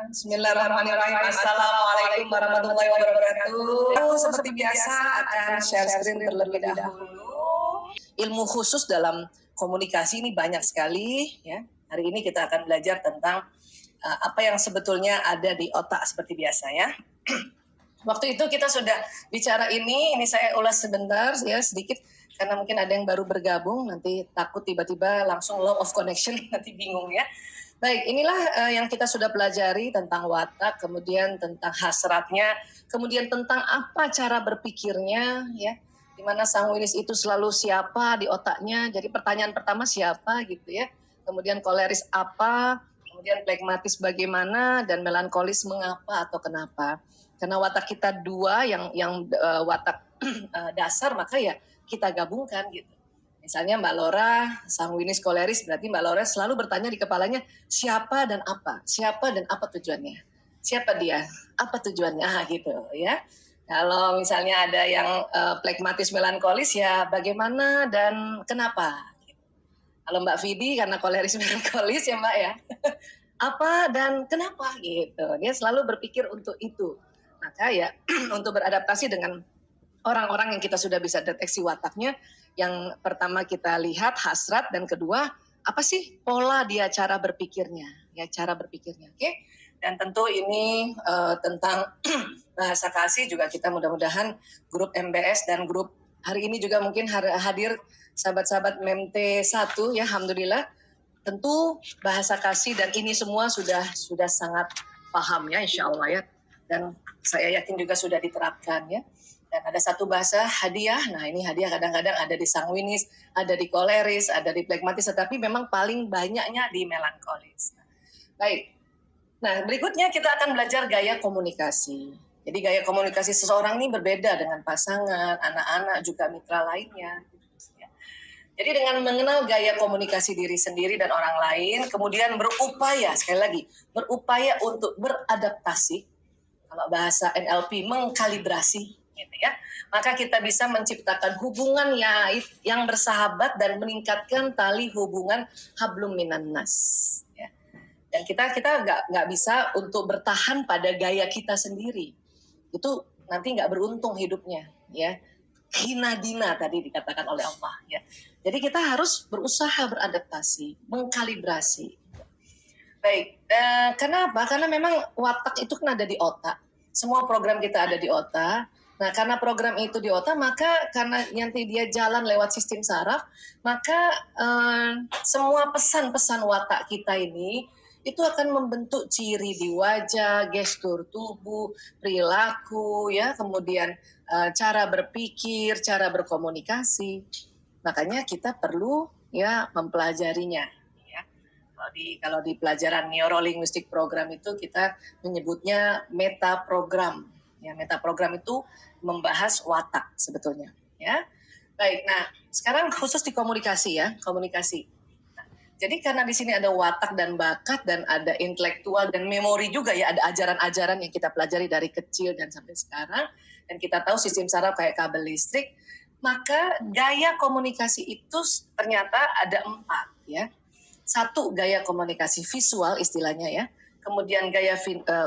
Bismillahirrahmanirrahim. Assalamualaikum warahmatullahi wabarakatuh. Seperti biasa akan share screen terlebih dahulu. Ilmu khusus dalam komunikasi ini banyak sekali ya. Hari ini kita akan belajar tentang apa yang sebetulnya ada di otak seperti biasa ya. Waktu itu kita sudah bicara ini saya ulas sebentar ya sedikit karena mungkin ada yang baru bergabung, nanti takut tiba-tiba langsung law of connection, nanti bingung ya. Baik, inilah yang kita sudah pelajari tentang watak, kemudian tentang hasratnya, kemudian tentang apa cara berpikirnya, ya, di mana sanguinis itu selalu siapa di otaknya. Jadi pertanyaan pertama siapa gitu ya, kemudian koleris apa, kemudian flegmatis bagaimana, dan melankolis mengapa atau kenapa. Karena watak kita dua, yang watak dasar, maka ya kita gabungkan gitu. Misalnya Mbak Lora, sanguinis koleris, berarti Mbak Lora selalu bertanya di kepalanya, siapa dan apa? Siapa dan apa tujuannya? Siapa dia? Apa tujuannya? Gitu ya. Kalau misalnya ada yang flegmatis melankolis, ya bagaimana dan kenapa? Kalau Mbak Vidi, karena koleris melankolis ya Mbak ya, apa dan kenapa? Gitu. Dia selalu berpikir untuk itu. Maka ya untuk beradaptasi dengan orang-orang yang kita sudah bisa deteksi wataknya, yang pertama kita lihat hasrat, dan kedua apa sih pola dia cara berpikirnya, ya cara berpikirnya, oke? Dan tentu ini tentang bahasa kasih juga kita mudah-mudahan grup MBS dan grup hari ini juga mungkin hadir sahabat-sahabat MEMT 1 ya, alhamdulillah. Tentu bahasa kasih dan ini semua sudah sangat paham ya, insya Allah ya. Dan saya yakin juga sudah diterapkan ya. Dan ada satu bahasa hadiah, nah ini hadiah kadang-kadang ada di sanguinis, ada di koleris, ada di flegmatis, tetapi memang paling banyaknya di melankolis. Baik, nah berikutnya kita akan belajar gaya komunikasi. Jadi gaya komunikasi seseorang ini berbeda dengan pasangan, anak-anak, juga mitra lainnya. Jadi dengan mengenal gaya komunikasi diri sendiri dan orang lain, kemudian berupaya, sekali lagi, berupaya untuk beradaptasi, kalau bahasa NLP mengkalibrasi, gitu ya, maka kita bisa menciptakan hubungan yang bersahabat dan meningkatkan tali hubungan hablum minan nas. Ya. Dan kita nggak bisa untuk bertahan pada gaya kita sendiri, itu nanti nggak beruntung hidupnya, ya. Hina dina tadi dikatakan oleh Allah, ya. Jadi kita harus berusaha beradaptasi, mengkalibrasi. Baik, kenapa? Karena memang watak itu kan ada di otak. Semua program kita ada di otak. Nah, karena program itu di otak, maka karena nanti dia jalan lewat sistem saraf, maka semua pesan-pesan watak kita ini itu akan membentuk ciri di wajah, gestur tubuh, perilaku, ya, kemudian cara berpikir, cara berkomunikasi. Makanya kita perlu ya mempelajarinya. Kalau di pelajaran neurolinguistik program itu kita menyebutnya metaprogram. Ya, metaprogram itu membahas watak sebetulnya. Ya, baik. Nah, sekarang khusus di komunikasi ya, komunikasi. Nah, jadi karena di sini ada watak dan bakat dan ada intelektual dan memori juga ya, ada ajaran-ajaran yang kita pelajari dari kecil dan sampai sekarang. Dan kita tahu sistem saraf kayak kabel listrik. Maka gaya komunikasi itu ternyata ada 4 ya. 1 gaya komunikasi visual istilahnya ya, kemudian gaya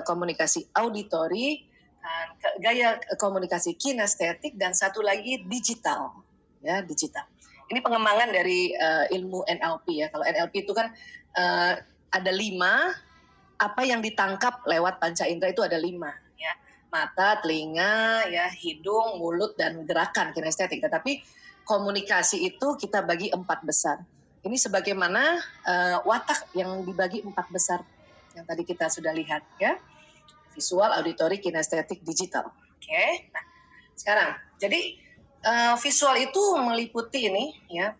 komunikasi auditori, gaya komunikasi kinestetik, dan satu lagi digital ya, digital. Ini pengembangan dari ilmu NLP ya. Kalau NLP itu kan ada 5, apa yang ditangkap lewat panca indera itu ada 5 ya. Mata, telinga, ya, hidung, mulut, dan gerakan kinestetik. Tetapi komunikasi itu kita bagi 4 besar. Ini sebagaimana watak yang dibagi 4 besar yang tadi kita sudah lihat ya. Visual, auditori, kinestetik, digital. Oke. Nah, sekarang jadi visual itu meliputi ini ya,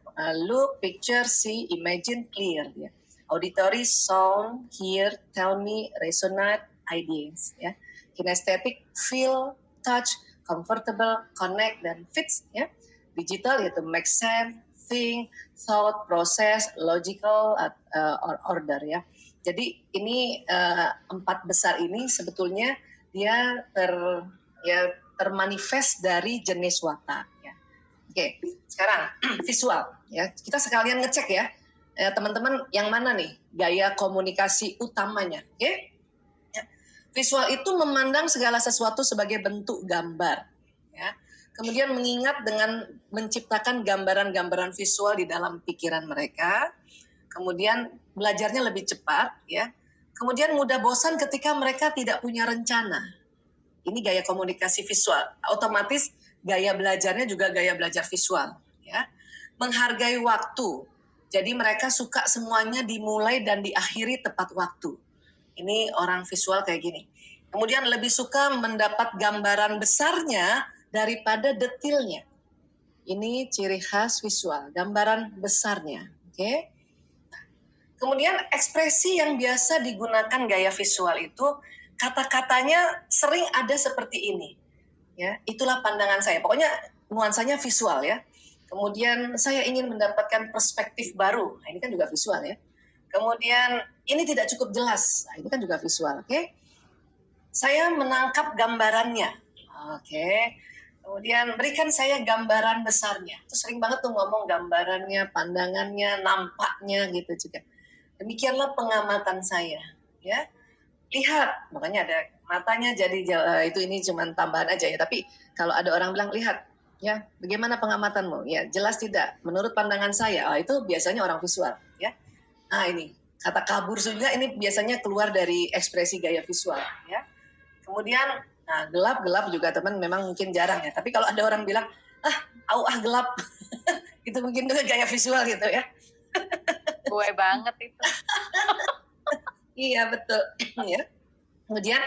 look, picture, see, imagine, clear ya. Auditory, sound, hear, tell me, resonate, ideas ya. Kinestetik, feel, touch, comfortable, connect, dan fits ya. Digital yaitu make sense, think, thought, process, logical, order ya. Jadi ini 4 besar ini sebetulnya dia termanifest dari jenis watak ya. Oke, sekarang visual ya. Kita sekalian ngecek ya, teman-teman yang mana nih gaya komunikasi utamanya, oke? Ya. Visual itu memandang segala sesuatu sebagai bentuk gambar, ya. Kemudian mengingat dengan menciptakan gambaran-gambaran visual di dalam pikiran mereka. Kemudian belajarnya lebih cepat, ya. Kemudian mudah bosan ketika mereka tidak punya rencana. Ini gaya komunikasi visual. Otomatis gaya belajarnya juga gaya belajar visual, ya. Menghargai waktu. Jadi mereka suka semuanya dimulai dan diakhiri tepat waktu. Ini orang visual kayak gini. Kemudian lebih suka mendapat gambaran besarnya daripada detailnya. Ini ciri khas visual, gambaran besarnya. Oke. Kemudian ekspresi yang biasa digunakan gaya visual itu kata-katanya sering ada seperti ini. Ya, itulah pandangan saya. Pokoknya nuansanya visual ya. Kemudian saya ingin mendapatkan perspektif baru. Nah, ini kan juga visual ya. Kemudian ini tidak cukup jelas. Nah, ini kan juga visual, oke? Saya menangkap gambarannya. Oke. Kemudian berikan saya gambaran besarnya. Itu sering banget tuh ngomong gambarannya, pandangannya, nampaknya gitu juga. Demikianlah pengamatan saya, ya. Lihat, makanya ada matanya jadi itu ini cuma tambahan aja ya. Tapi kalau ada orang bilang lihat, ya, bagaimana pengamatanmu? Ya, jelas tidak. Menurut pandangan saya, itu biasanya orang visual, ya. Nah ini kata kabur juga ini biasanya keluar dari ekspresi gaya visual, ya. Kemudian nah, gelap juga teman memang mungkin jarang ya. Tapi kalau ada orang bilang gelap, itu mungkin juga gaya visual gitu ya. Gue banget itu. Iya betul. Ya. Kemudian,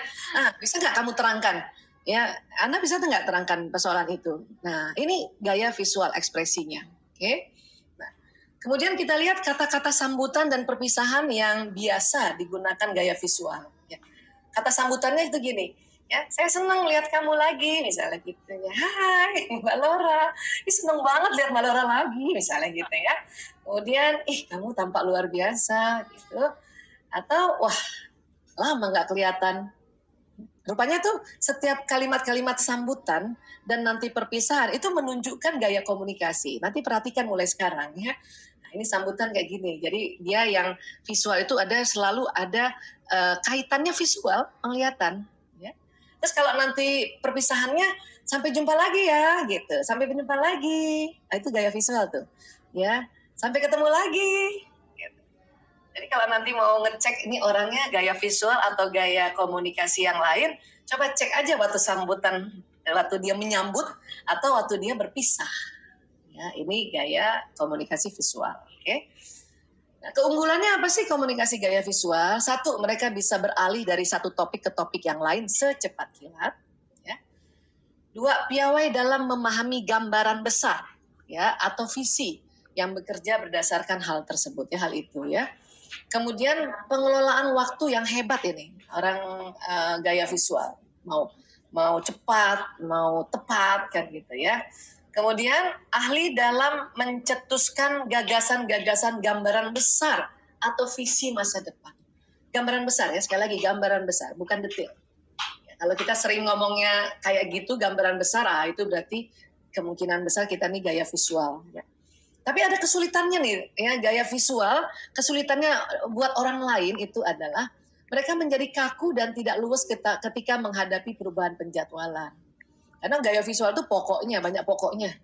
bisa nggak kamu terangkan? Ya, Anda bisa nggak terangkan persoalan itu? Nah, ini gaya visual ekspresinya. Oke. Nah, kemudian kita lihat kata-kata sambutan dan perpisahan yang biasa digunakan gaya visual. Ya. Kata sambutannya itu gini. Ya, saya senang lihat kamu lagi, misalnya gitu ya. Hai, Mbak Lora. Senang banget lihat Mbak Lora lagi, misalnya gitu ya. Kemudian, kamu tampak luar biasa, gitu. Atau, wah, lama nggak kelihatan. Rupanya tuh setiap kalimat-kalimat sambutan dan nanti perpisahan itu menunjukkan gaya komunikasi. Nanti perhatikan mulai sekarang ya. Nah, ini sambutan kayak gini. Jadi dia yang visual itu selalu ada kaitannya visual, penglihatan. Ya. Terus kalau nanti perpisahannya sampai jumpa lagi ya, gitu. Sampai jumpa lagi. Nah, itu gaya visual tuh. Ya, sampai ketemu lagi. Jadi kalau nanti mau ngecek ini orangnya gaya visual atau gaya komunikasi yang lain, coba cek aja waktu sambutan, waktu dia menyambut atau waktu dia berpisah. Ya, ini gaya komunikasi visual. Oke. Nah, keunggulannya apa sih komunikasi gaya visual? Satu, mereka bisa beralih dari satu topik ke topik yang lain secepat kilat. Ya. Dua, piawai dalam memahami gambaran besar, ya, atau visi yang bekerja berdasarkan hal tersebut, ya, hal itu, ya. Kemudian pengelolaan waktu yang hebat ini orang gaya visual mau cepat mau tepat kan gitu ya. Kemudian ahli dalam mencetuskan gagasan-gagasan gambaran besar atau visi masa depan. Gambaran besar ya, sekali lagi gambaran besar bukan detail. Ya, kalau kita sering ngomongnya kayak gitu gambaran besar, itu berarti kemungkinan besar kita nih gaya visual. Ya. Tapi ada kesulitannya nih, ya gaya visual. Kesulitannya buat orang lain itu adalah mereka menjadi kaku dan tidak luwes ketika menghadapi perubahan penjadwalan. Karena gaya visual itu pokoknya, banyak pokoknya.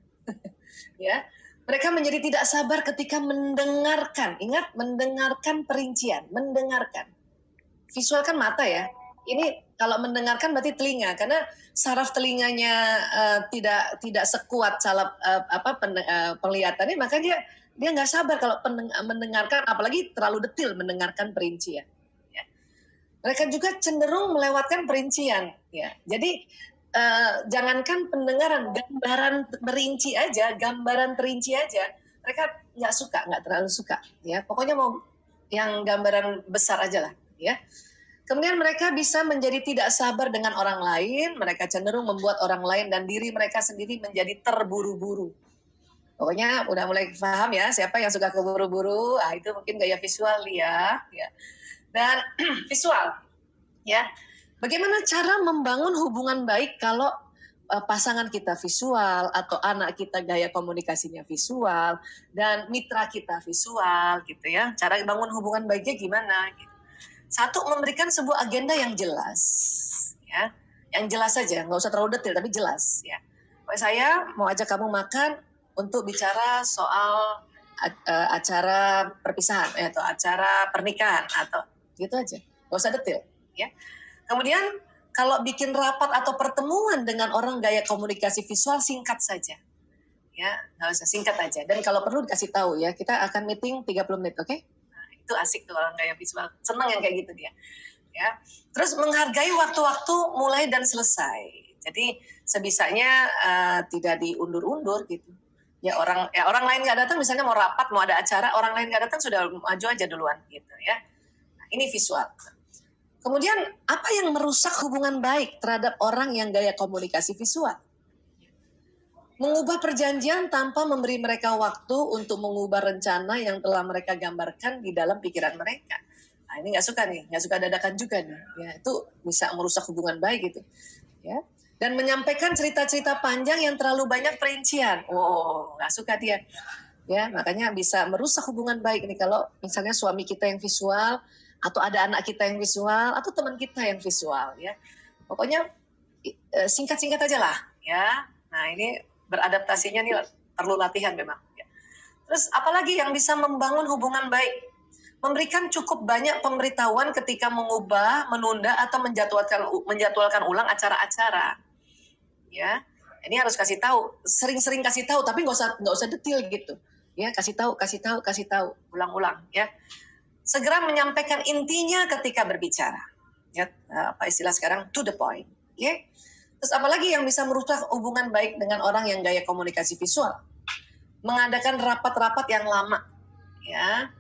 Ya, mereka menjadi tidak sabar ketika mendengarkan. Ingat, mendengarkan perincian, mendengarkan. Visual kan mata ya. Ini kalau mendengarkan berarti telinga, karena saraf telinganya tidak sekuat saraf penglihatannya, maka dia nggak sabar kalau mendengarkan, apalagi terlalu detail mendengarkan perincian. Ya. Mereka juga cenderung melewatkan perincian. Ya. Jadi jangankan pendengaran, gambaran perinci aja, mereka nggak terlalu suka. Ya, pokoknya mau yang gambaran besar aja lah. Ya. Kemudian mereka bisa menjadi tidak sabar dengan orang lain, mereka cenderung membuat orang lain dan diri mereka sendiri menjadi terburu-buru. Pokoknya udah mulai paham ya, siapa yang suka keburu-buru, itu mungkin gaya visual ya. Dan visual, ya. Bagaimana cara membangun hubungan baik kalau pasangan kita visual atau anak kita gaya komunikasinya visual dan mitra kita visual gitu ya. Cara bangun hubungan baiknya gimana gitu. Satu, memberikan sebuah agenda yang jelas, ya, yang jelas saja, nggak usah terlalu detail tapi jelas, ya. Saya mau ajak kamu makan untuk bicara soal acara perpisahan, atau acara pernikahan, atau gitu aja, nggak usah detail, ya. Kemudian kalau bikin rapat atau pertemuan dengan orang gaya komunikasi visual, singkat saja. Ya, nggak usah, singkat aja. Dan kalau perlu dikasih tahu ya, kita akan meeting 30 menit, oke? Nah, itu asik tuh orang gaya visual. Senang yang kayak gitu dia. Ya. Terus menghargai waktu-waktu mulai dan selesai. Jadi sebisanya tidak diundur-undur gitu. Ya orang lain nggak datang, misalnya mau rapat, mau ada acara, orang lain nggak datang, sudah maju aja duluan gitu ya. Nah, ini visual. Kemudian apa yang merusak hubungan baik terhadap orang yang gaya komunikasi visual? Mengubah perjanjian tanpa memberi mereka waktu untuk mengubah rencana yang telah mereka gambarkan di dalam pikiran mereka. Nah, ini nggak suka nih, nggak suka dadakan juga nih. Ya, itu bisa merusak hubungan baik gitu. Ya. Dan menyampaikan cerita-cerita panjang yang terlalu banyak perincian. Oh, nggak suka dia. Ya, makanya bisa merusak hubungan baik nih kalau misalnya suami kita yang visual, atau ada anak kita yang visual, atau teman kita yang visual. Ya, pokoknya singkat-singkat aja lah. Ya, nah ini beradaptasinya nih perlu latihan memang. Terus apalagi yang bisa membangun hubungan baik? Memberikan cukup banyak pemberitahuan ketika mengubah, menunda atau menjadwalkan ulang acara-acara. Ya, ini harus kasih tahu, sering-sering kasih tahu, tapi nggak usah detail gitu. Ya, kasih tahu, ulang-ulang. Ya, segera menyampaikan intinya ketika berbicara. Ya, apa istilah sekarang, to the point. Ya. Terus apalagi yang bisa merusak hubungan baik dengan orang yang gaya komunikasi visual? Mengadakan rapat-rapat yang lama, ya.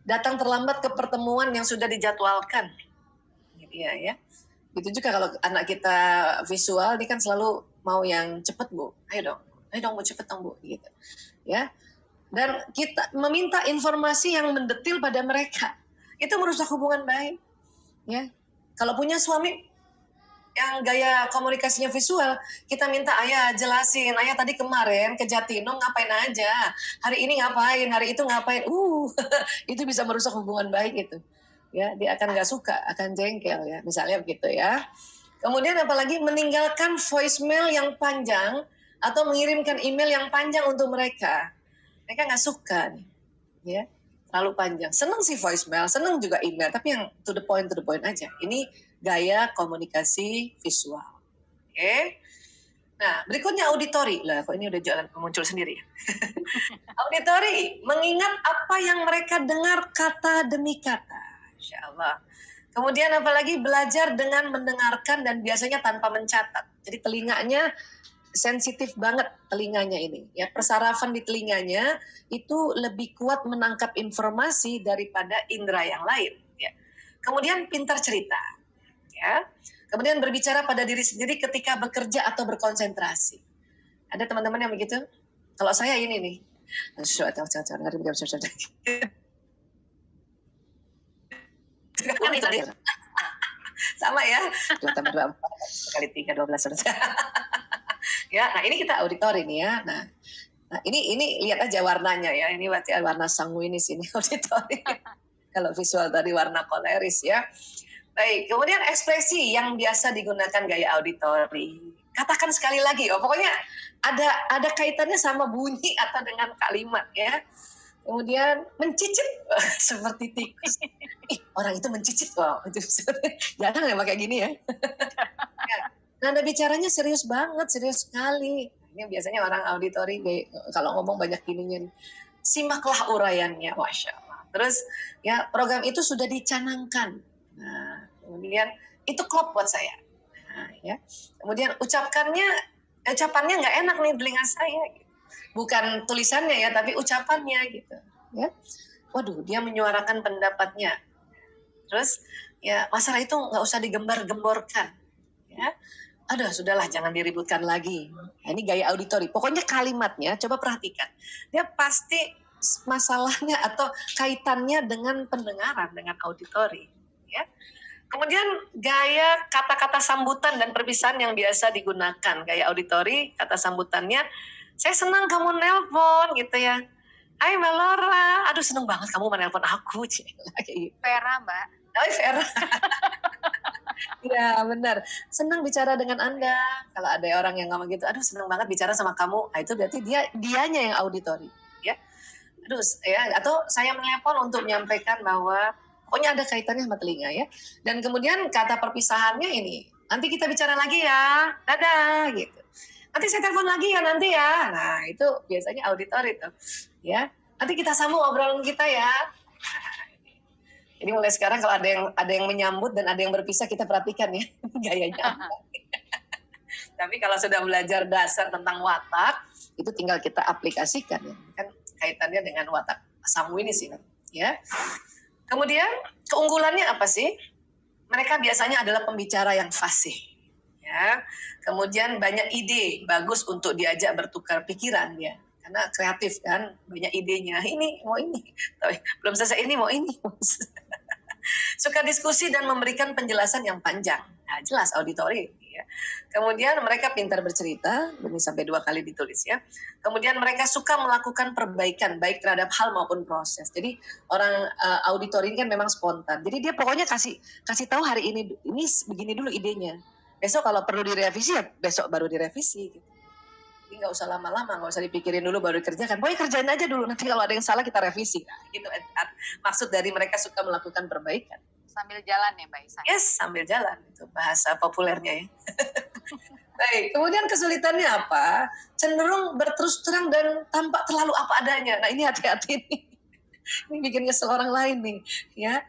Datang terlambat ke pertemuan yang sudah dijadwalkan, ya. Itu juga kalau anak kita visual, dia kan selalu mau yang cepat bu, ayo dong bu, cepet dong bu, gitu, ya. Dan kita meminta informasi yang mendetil pada mereka, itu merusak hubungan baik, ya. Kalau punya suami yang gaya komunikasinya visual, kita minta ayah jelasin, ayah tadi kemarin ke Jatinong ngapain aja, hari ini ngapain, hari itu ngapain, itu bisa merusak hubungan baik itu, ya. Dia akan nggak suka, akan jengkel ya, misalnya begitu ya. Kemudian apalagi meninggalkan voicemail yang panjang atau mengirimkan email yang panjang untuk mereka nggak suka nih, ya. Terlalu panjang. Seneng sih voicemail, seneng juga email, tapi yang to the point aja. Ini gaya komunikasi visual. Oke. Nah, berikutnya auditori. Lah, kok ini udah jalan muncul sendiri. Auditori, mengingat apa yang mereka dengar kata demi kata. Insya Allah. Kemudian apalagi belajar dengan mendengarkan dan biasanya tanpa mencatat. Jadi telinganya sensitif banget, telinganya ini. Ya, persarafan di telinganya itu lebih kuat menangkap informasi daripada indera yang lain. Ya. Kemudian pintar cerita. Ya. Kemudian berbicara pada diri sendiri ketika bekerja atau berkonsentrasi. Ada teman-teman yang begitu? Kalau saya ini nih. Sama ya. 2 tambah 2, 4 kali 3, 12. Ya, nah ini kita auditori nih ya. Nah ini lihat aja warnanya ya. Ini berarti warna sanguinis ini auditori. Kalau visual tadi warna koleris ya. Baik, kemudian ekspresi yang biasa digunakan gaya auditori. Katakan sekali lagi, pokoknya ada kaitannya sama bunyi atau dengan kalimat ya. Kemudian mencicit seperti tikus. Orang itu mencicit, wow, itu jarang ya pakai gini ya. Nada bicaranya serius banget, serius sekali. Ini biasanya orang auditori kalau ngomong banyak gininya. Simaklah uraiannya, Masya Allah. Terus ya program itu sudah dicanangkan. Nah, kemudian itu klop buat saya. Nah, ya. Kemudian ucapannya nggak enak nih telinga saya. Gitu. Bukan tulisannya ya, tapi ucapannya gitu. Ya. Waduh, dia menyuarakan pendapatnya. Terus ya masalah itu nggak usah digembar-gemborkan. Ya. Aduh, sudahlah, jangan diributkan lagi. Nah, ini gaya auditori. Pokoknya kalimatnya, coba perhatikan. Dia pasti masalahnya atau kaitannya dengan pendengaran, dengan auditori. Ya. Kemudian gaya kata-kata sambutan dan perpisahan yang biasa digunakan. Gaya auditori, kata sambutannya, saya senang kamu nelpon gitu ya. Hai Mbak Laura, aduh seneng banget kamu menelpon aku. Vera Mbak. Oh, Vera. Ya benar. Senang bicara dengan Anda. Kalau ada orang yang ngomong gitu, aduh senang banget bicara sama kamu. Nah, itu berarti dianya yang auditori. Ya. Aduh, ya. Atau saya menelepon untuk menyampaikan bahwa pokoknya ada kaitannya sama telinga ya. Dan kemudian kata perpisahannya ini, nanti kita bicara lagi ya. Dadah gitu. Nanti saya telepon lagi ya nanti ya. Nah, itu biasanya auditori tuh. Ya. Nanti kita sambung obrolan kita ya. Jadi mulai sekarang kalau ada yang menyambut dan ada yang berpisah, kita perhatikan ya gayanya. Tapi kalau sudah belajar dasar tentang watak, itu tinggal kita aplikasikan ya. Kan kaitannya dengan watak Samu ini sih, ya. Kemudian keunggulannya apa sih? Mereka biasanya adalah pembicara yang fasih, ya. Kemudian banyak ide, bagus untuk diajak bertukar pikiran ya. Karena kreatif kan, banyak idenya. Ini mau ini, belum selesai ini mau ini. Suka diskusi dan memberikan penjelasan yang panjang. Nah, jelas auditori. Ya. Kemudian mereka pintar bercerita, ini sampai 2 kali ditulis ya. Kemudian mereka suka melakukan perbaikan, baik terhadap hal maupun proses. Jadi orang auditori ini kan memang spontan. Jadi dia pokoknya kasih tahu hari ini begini dulu idenya. Besok kalau perlu direvisi ya besok baru direvisi. Gitu. Jadi nggak usah lama-lama, nggak usah dipikirin dulu baru dikerjakan. Pokoknya kerjain aja dulu, nanti kalau ada yang salah kita revisi. Nah, gitu maksud dari mereka suka melakukan perbaikan. Sambil jalan ya Mbak Isa? Yes, sambil jalan. Itu bahasa populernya ya. Baik, kemudian kesulitannya apa? Cenderung berterus terang dan tampak terlalu apa adanya. Nah ini hati-hati nih. Ini bikin kesel orang lain nih. Ya.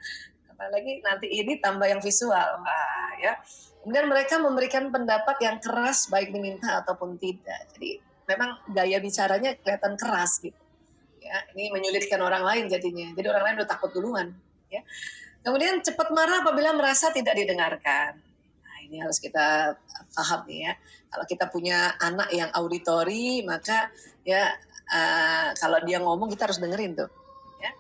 Apalagi nanti ini tambah yang visual. Nah, ya. Kemudian mereka memberikan pendapat yang keras baik diminta ataupun tidak. Jadi memang gaya bicaranya kelihatan keras gitu. Ya, ini menyulitkan orang lain jadinya. Jadi orang lain udah takut duluan. Ya. Kemudian cepat marah apabila merasa tidak didengarkan. Nah, ini harus kita paham nih ya. Kalau kita punya anak yang auditori, maka ya kalau dia ngomong kita harus dengerin tuh. Ya.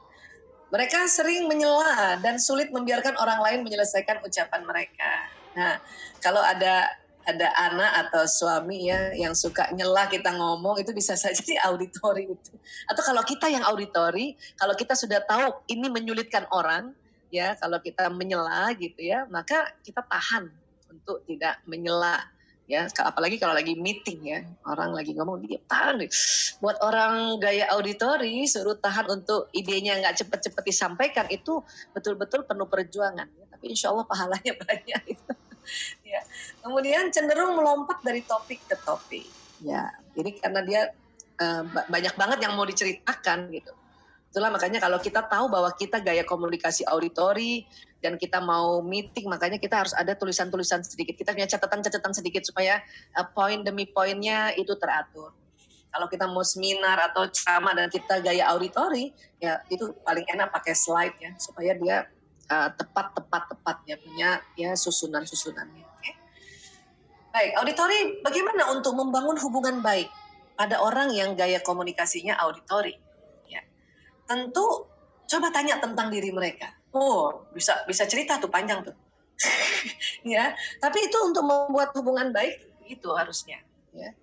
Mereka sering menyela dan sulit membiarkan orang lain menyelesaikan ucapan mereka. Nah, kalau ada anak atau suami ya yang suka nyela kita ngomong, itu bisa saja di auditori itu. Atau kalau kita yang auditori, kalau kita sudah tahu ini menyulitkan orang, ya kalau kita menyela gitu ya, maka kita tahan untuk tidak menyela. Ya, apalagi kalau lagi meeting ya, orang lagi ngomong dia tahan. Buat orang gaya auditori suruh tahan untuk idenya nggak cepet-cepet disampaikan itu betul-betul penuh perjuangan. Tapi insya Allah pahalanya banyak itu. Ya. Kemudian cenderung melompat dari topik ke topik. Ya, jadi karena dia banyak banget yang mau diceritakan gitu. Itulah makanya kalau kita tahu bahwa kita gaya komunikasi auditori dan kita mau meeting, makanya kita harus ada tulisan-tulisan sedikit. Kita punya catatan-catatan sedikit supaya poin demi poinnya itu teratur. Kalau kita mau seminar atau ceramah dan kita gaya auditori, ya itu paling enak pakai slide ya supaya dia tepat ya punya ya susunan-susunannya. Okay? Baik, auditori bagaimana untuk membangun hubungan baik pada orang yang gaya komunikasinya auditori? Ya. Tentu coba tanya tentang diri mereka. Oh, bisa cerita tuh panjang tuh. Ya, tapi itu untuk membuat hubungan baik itu harusnya, ya.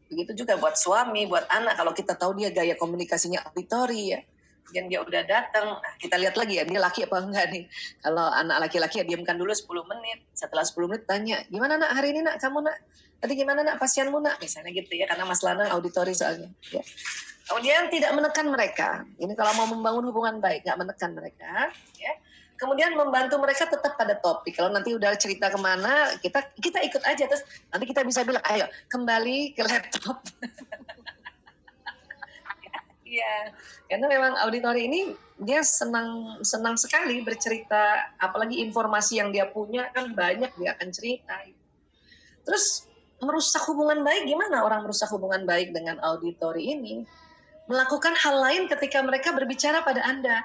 Begitu juga buat suami, buat anak kalau kita tahu dia gaya komunikasinya auditori ya. Dan dia udah datang, nah kita lihat lagi ya, dia laki apa enggak nih. Kalau anak laki-laki ya diamkan dulu 10 menit. Setelah 10 menit tanya, gimana nak hari ini nak, kamu nak? Tadi gimana nak pasienmu nak? Misalnya gitu ya, karena Mas Lana auditori soalnya. Ya. Kemudian tidak menekan mereka. Ini kalau mau membangun hubungan baik, nggak menekan mereka. Ya. Kemudian membantu mereka tetap pada topik. Kalau nanti udah cerita kemana, kita ikut aja. Terus nanti kita bisa bilang, ayo kembali ke laptop. Iya, karena memang auditori ini dia senang sekali bercerita, apalagi informasi yang dia punya kan banyak dia akan cerita. Terus merusak hubungan baik, gimana orang merusak hubungan baik dengan auditori ini? Melakukan hal lain ketika mereka berbicara pada Anda.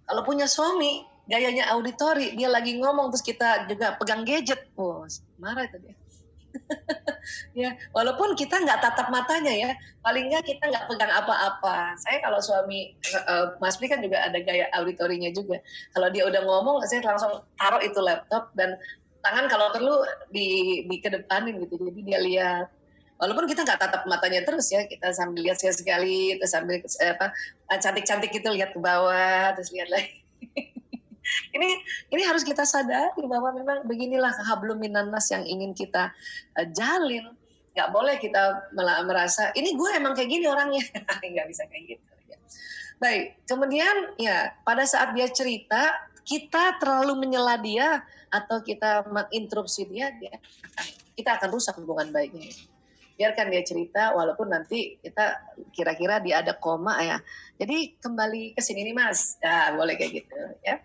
Kalau punya suami, gayanya auditori, dia lagi ngomong terus kita juga pegang gadget, marah itu dia. Ya, walaupun kita nggak tatap matanya ya, paling nggak kita nggak pegang apa-apa. Saya kalau suami Mas Pri kan juga ada gaya auditorinya juga. Kalau dia udah ngomong, saya langsung taruh itu laptop dan tangan kalau perlu dikedepanin gitu. Jadi dia lihat. Walaupun kita nggak tatap matanya terus ya, kita sambil lihat sekali, terus sambil cantik-cantik gitu lihat ke bawah, terus lihat lagi. Ini harus kita sadari bahwa memang beginilah hablum minannas yang ingin kita jalin. Nggak boleh kita merasa ini gue emang kayak gini orangnya. Nggak bisa kayak gitu. Ya. Baik, kemudian ya pada saat dia cerita kita terlalu menyela dia atau kita menginterupsi dia kita akan rusak hubungan baiknya. Biarkan dia cerita walaupun nanti kita kira-kira dia ada koma ya. Jadi kembali ke sini nih Mas. Nah, boleh kayak gitu ya.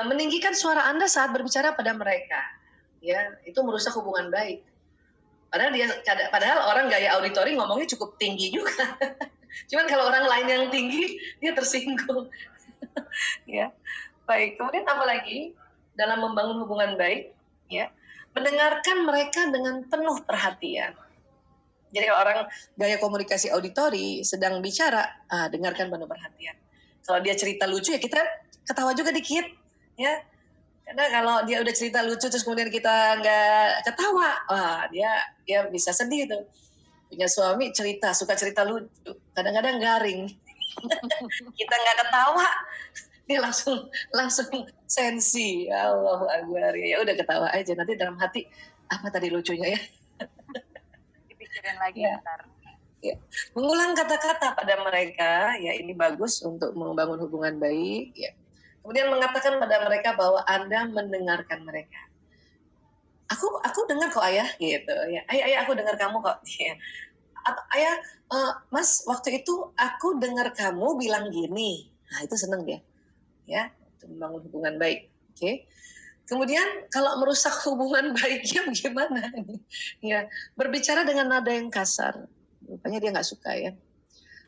Meninggikan suara Anda saat berbicara pada mereka. Ya, itu merusak hubungan baik. Padahal orang gaya auditori ngomongnya cukup tinggi juga. Cuman kalau orang lain yang tinggi dia tersinggung. Ya. Baik, kemudian apa lagi dalam membangun hubungan baik, ya. Mendengarkan mereka dengan penuh perhatian. Jadi kalau orang gaya komunikasi auditori sedang bicara, dengarkan penuh perhatian. Kalau dia cerita lucu ya kita ketawa juga dikit, ya. Karena kalau dia udah cerita lucu terus kemudian kita nggak ketawa, dia bisa sedih tuh. Punya suami suka cerita lucu, kadang-kadang garing. Kita nggak ketawa, dia langsung sensi. Allahu Akbar. Ya udah ketawa aja, nanti dalam hati apa tadi lucunya ya. Dipikirin lagi ntar. Ya. Mengulang kata-kata pada mereka, ya ini bagus untuk membangun hubungan baik. Ya. Kemudian mengatakan pada mereka bahwa Anda mendengarkan mereka. Aku dengar kok ayah, gitu. Ya, ayah aku dengar kamu kok. Ya. Ayah, Mas, waktu itu aku dengar kamu bilang gini. Nah itu seneng dia. Ya, untuk membangun hubungan baik. Oke. Kemudian kalau merusak hubungan baiknya bagaimana? Ya, berbicara dengan nada yang kasar. Rupanya dia nggak suka ya.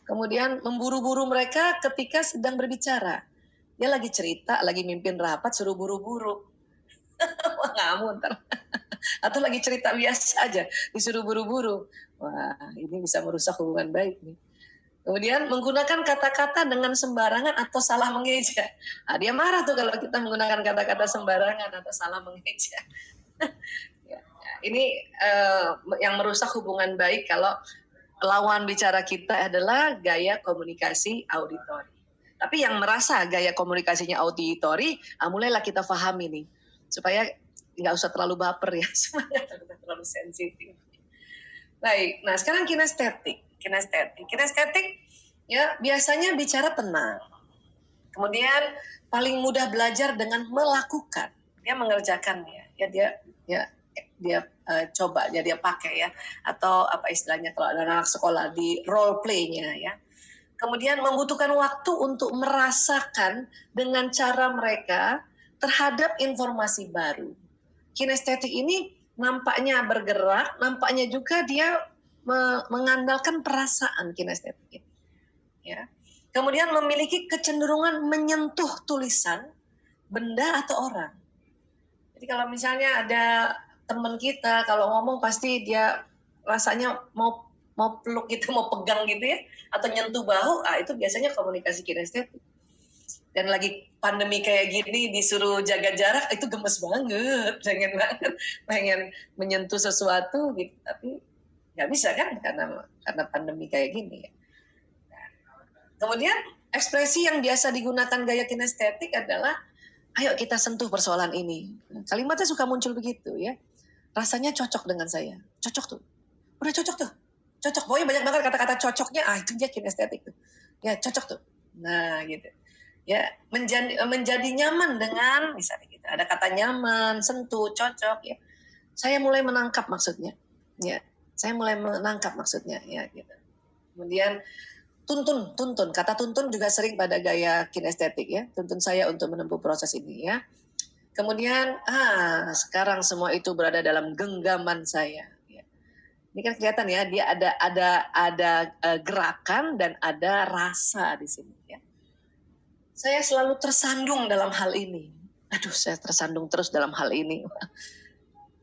Kemudian memburu-buru mereka ketika sedang berbicara. Dia lagi cerita, lagi mimpin rapat, suruh buru-buru. Wah kamu ntar. Atau lagi cerita biasa aja, disuruh buru-buru. Wah ini bisa merusak hubungan baik nih. Kemudian menggunakan kata-kata dengan sembarangan atau salah mengeja. Dia marah tuh kalau kita menggunakan kata-kata sembarangan atau salah mengeja. Ini yang merusak hubungan baik kalau lawan bicara kita adalah gaya komunikasi auditori. Tapi yang merasa gaya komunikasinya auditori, mulailah kita pahami nih. Supaya nggak usah terlalu baper ya, supaya terlalu sensitif. Baik, nah sekarang kinestetik ya biasanya bicara tenang. Kemudian paling mudah belajar dengan melakukan. Dia mengerjakannya. Dia coba, dia pakai ya. Atau apa istilahnya kalau ada anak sekolah di role play-nya ya. Kemudian membutuhkan waktu untuk merasakan dengan cara mereka terhadap informasi baru. Kinestetik ini nampaknya bergerak, nampaknya juga dia mengandalkan perasaan kinestetik. Ya. Kemudian memiliki kecenderungan menyentuh tulisan, benda atau orang. Jadi kalau misalnya ada teman kita, kalau ngomong pasti dia rasanya mau peluk gitu, mau pegang gitu ya, atau nyentuh bahu, itu biasanya komunikasi kinestetik. Dan lagi pandemi kayak gini disuruh jaga jarak, itu gemes banget, pengen menyentuh sesuatu gitu, tapi nggak bisa kan karena pandemi kayak gini ya. Kemudian ekspresi yang biasa digunakan gaya kinestetik adalah, ayo kita sentuh persoalan ini. Kalimatnya suka muncul begitu ya, rasanya cocok dengan saya, cocok tuh, udah cocok tuh. Cocok, pokoknya banyak banget kata-kata cocoknya, itu dia kinestetik tuh. Ya cocok tuh. Nah gitu. Ya menjadi nyaman dengan misalnya gitu. Ada kata nyaman, sentuh, cocok ya. Saya mulai menangkap maksudnya. Ya, saya mulai menangkap maksudnya ya gitu. Kemudian tuntun. Kata tuntun juga sering pada gaya kinestetik ya. Tuntun saya untuk menempuh proses ini ya. Kemudian sekarang semua itu berada dalam genggaman saya. Ini kan kelihatan ya, dia ada gerakan dan ada rasa di sini ya. Saya selalu tersandung dalam hal ini. Aduh, saya tersandung terus dalam hal ini.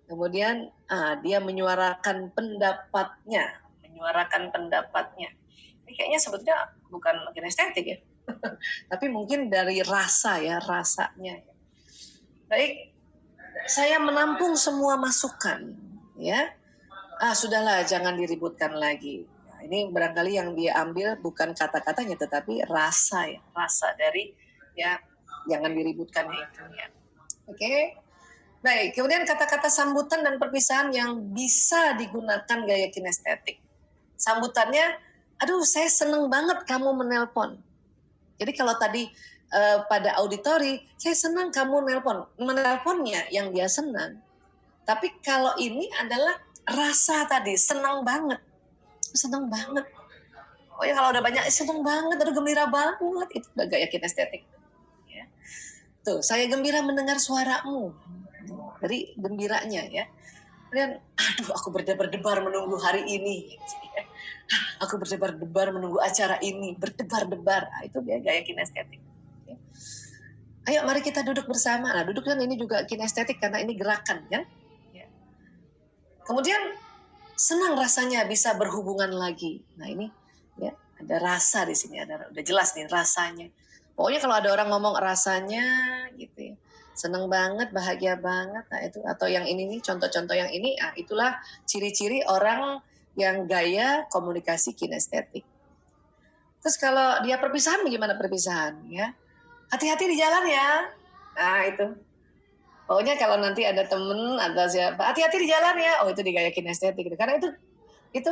Kemudian dia menyuarakan pendapatnya. Ini kayaknya sebetulnya bukan kinestetik ya. Tapi mungkin dari rasa ya, rasanya. Baik, saya menampung semua masukan ya. Sudahlah, jangan diributkan lagi. Nah, ini barangkali yang dia ambil bukan kata-katanya, tetapi rasa ya, rasa dari ya jangan diributkan itu ya. Oke. Baik, kemudian kata-kata sambutan dan perpisahan yang bisa digunakan gaya kinestetik. Sambutannya, aduh saya seneng banget kamu menelpon. Jadi kalau tadi pada auditori, saya senang kamu menelponnya yang dia senang. Tapi kalau ini adalah rasa tadi, senang banget. Oh ya kalau udah banyak, senang banget, aduh gembira banget, itu udah gaya kinestetik. Ya. Tuh, saya gembira mendengar suaramu. Dari gembiranya ya. Kemudian, aduh aku berdebar-debar menunggu hari ini. Aku berdebar-debar menunggu acara ini, berdebar-debar. Nah, itu gaya kinestetik. Ya. Ayo mari kita duduk bersama. Nah, duduk kan ini juga kinestetik karena ini gerakan kan. Ya. Kemudian senang rasanya bisa berhubungan lagi. Nah ini ya ada rasa di sini, udah jelas nih rasanya. Pokoknya kalau ada orang ngomong rasanya gitu ya. Seneng banget, bahagia banget, nah itu atau yang ini nih contoh-contoh yang ini, ah itulah ciri-ciri orang yang gaya komunikasi kinestetik. Terus kalau dia perpisahan, bagaimana perpisahan? Ya, hati-hati di jalan ya. Nah itu, pokoknya kalau nanti ada temen atau siapa, hati-hati di jalan ya. Oh itu di gaya kinestetik, karena itu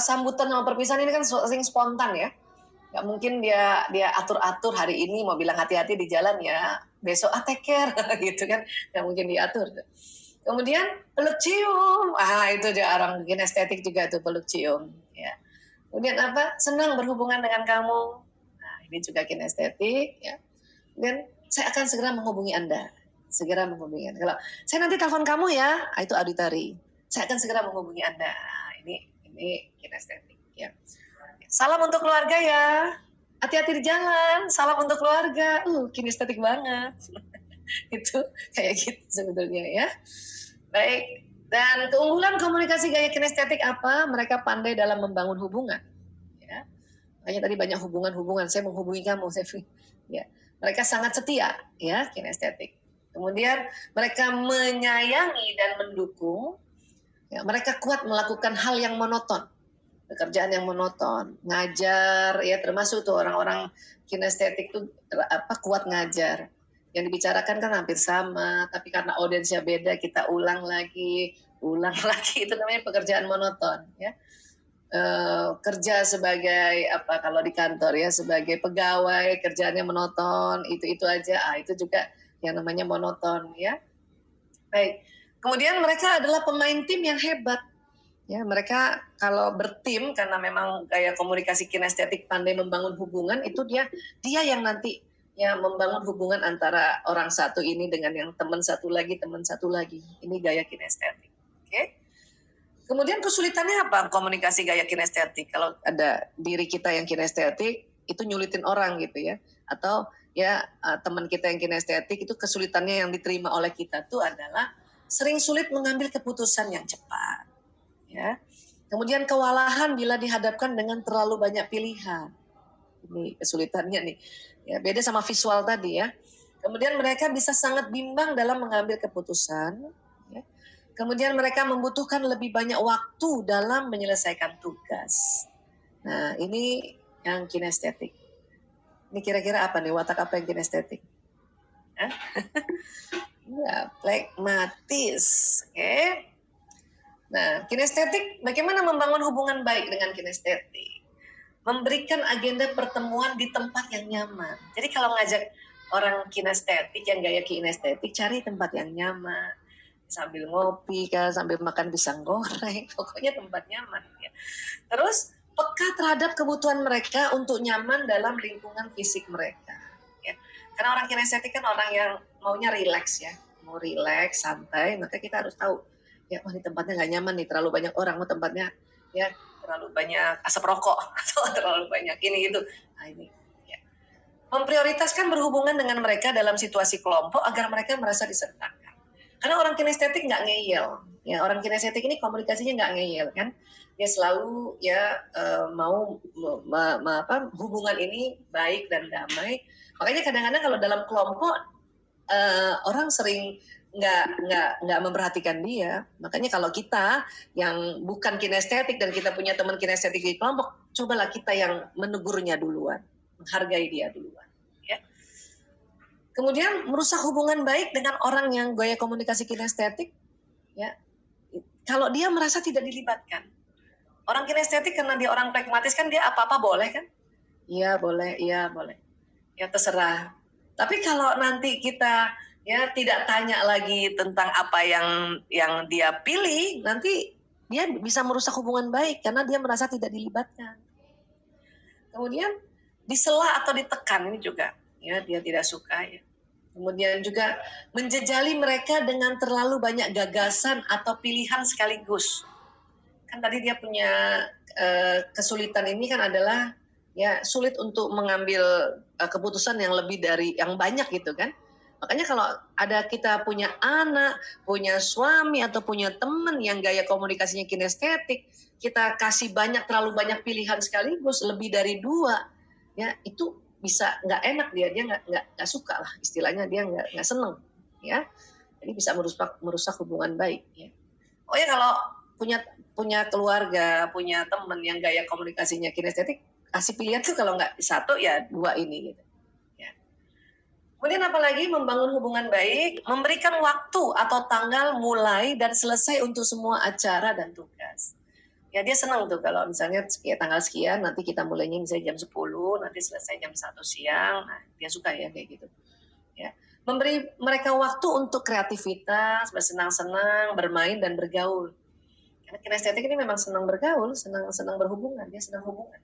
sambutan sama perpisahan ini kan sering spontan ya. Gak mungkin dia atur-atur hari ini mau bilang hati-hati di jalan ya, besok take care gitu kan, gak mungkin diatur. Kemudian peluk cium, itu juga orang kinestetik juga tuh peluk cium. Ya. Kemudian apa? Senang berhubungan dengan kamu. Nah ini juga kinestetik. Ya. Kemudian saya akan segera menghubungi Anda. Segera menghubungi Anda. Kalau saya nanti telepon kamu ya, itu auditory. Saya akan segera menghubungi Anda. Nah, ini kinestetik. Ya. Salam untuk keluarga ya. Hati-hati di jalan. Salam untuk keluarga. Kinestetik banget. Itu kayak gitu sebetulnya ya. Baik. Dan keunggulan komunikasi gaya kinestetik apa? Mereka pandai dalam membangun hubungan. Ya. Makanya tadi banyak hubungan-hubungan. Saya menghubungi kamu. Ya. Mereka sangat setia ya kinestetik. Kemudian mereka menyayangi dan mendukung. Ya. Mereka kuat melakukan hal yang monoton. Pekerjaan yang monoton, ngajar ya termasuk tuh orang-orang kinestetik tuh kuat ngajar. Yang dibicarakan kan hampir sama, tapi karena audiensnya beda kita ulang lagi itu namanya pekerjaan monoton ya. Kerja sebagai kalau di kantor ya sebagai pegawai kerjaannya monoton itu aja, itu juga yang namanya monoton ya. Baik. Kemudian mereka adalah pemain tim yang hebat. Ya, mereka kalau bertim karena memang gaya komunikasi kinestetik pandai membangun hubungan itu dia yang nanti ya membangun hubungan antara orang satu ini dengan yang teman satu lagi. Ini gaya kinestetik. Oke. Kemudian kesulitannya apa komunikasi gaya kinestetik? Kalau ada diri kita yang kinestetik itu nyulitin orang gitu ya. Atau ya teman kita yang kinestetik itu kesulitannya yang diterima oleh kita tuh adalah sering sulit mengambil keputusan yang cepat. Ya. Kemudian kewalahan bila dihadapkan dengan terlalu banyak pilihan. Ini kesulitannya nih. Ya, beda sama visual tadi ya. Kemudian mereka bisa sangat bimbang dalam mengambil keputusan. Ya. Kemudian mereka membutuhkan lebih banyak waktu dalam menyelesaikan tugas. Nah, ini yang kinestetik. Ini kira-kira apa nih? Watak apa yang kinestetik? Ya, pragmatis. Oke. Nah, kinestetik, bagaimana membangun hubungan baik dengan kinestetik? Memberikan agenda pertemuan di tempat yang nyaman. Jadi kalau ngajak orang kinestetik, yang gaya kinestetik, cari tempat yang nyaman. Sambil ngopi, sambil makan pisang goreng, pokoknya tempat nyaman. Ya. Terus, peka terhadap kebutuhan mereka untuk nyaman dalam lingkungan fisik mereka. Ya. Karena orang kinestetik kan orang yang maunya rileks ya. Mau rileks, santai, maka kita harus tahu ya ini tempatnya nggak nyaman nih, terlalu banyak orang, tempatnya ya terlalu banyak asap rokok atau terlalu banyak ini itu. Nah ini ya. Memprioritaskan berhubungan dengan mereka dalam situasi kelompok agar mereka merasa disertakan. Karena orang kinestetik nggak ngeyel. Ya orang kinestetik ini komunikasinya nggak ngeyel kan. Dia selalu ya mau hubungan ini baik dan damai. Makanya kadang-kadang kalau dalam kelompok orang sering nggak memperhatikan dia. Makanya kalau kita yang bukan kinestetik dan kita punya teman kinestetik di kelompok, cobalah kita yang menegurnya duluan, menghargai dia duluan. Ya. Kemudian merusak hubungan baik dengan orang yang gaya komunikasi kinestetik, ya. Kalau dia merasa tidak dilibatkan. Orang kinestetik karena dia orang pragmatis kan dia apa-apa boleh kan? Iya boleh, iya boleh. Ya terserah. Tapi kalau nanti kita ya tidak tanya lagi tentang apa yang dia pilih, nanti dia bisa merusak hubungan baik karena dia merasa tidak dilibatkan. Kemudian disela atau ditekan ini juga, ya dia tidak suka ya. Kemudian juga menjejali mereka dengan terlalu banyak gagasan atau pilihan sekaligus. Kan tadi dia punya kesulitan ini kan adalah ya sulit untuk mengambil keputusan yang lebih dari yang banyak gitu kan. Makanya kalau ada kita punya anak, punya suami atau punya teman yang gaya komunikasinya kinestetik, kita kasih terlalu banyak pilihan sekaligus, lebih dari 2, ya itu bisa nggak enak dia nggak suka lah istilahnya, dia nggak seneng ya, jadi bisa merusak hubungan baik ya. Oh ya kalau punya keluarga, punya teman yang gaya komunikasinya kinestetik, kasih pilihan tuh kalau nggak 1 ya 2 ini gitu. Ya. Kemudian apalagi membangun hubungan baik, memberikan waktu atau tanggal mulai dan selesai untuk semua acara dan tugas. Ya dia senang tuh kalau misalnya tanggal sekian, nanti kita mulainya misalnya jam 10, nanti selesai jam 1 siang, nah dia suka ya kayak gitu. Ya. Memberi mereka waktu untuk kreativitas, bersenang-senang, bermain dan bergaul. Karena kinestetik ini memang senang bergaul, senang berhubungan, dia senang hubungan.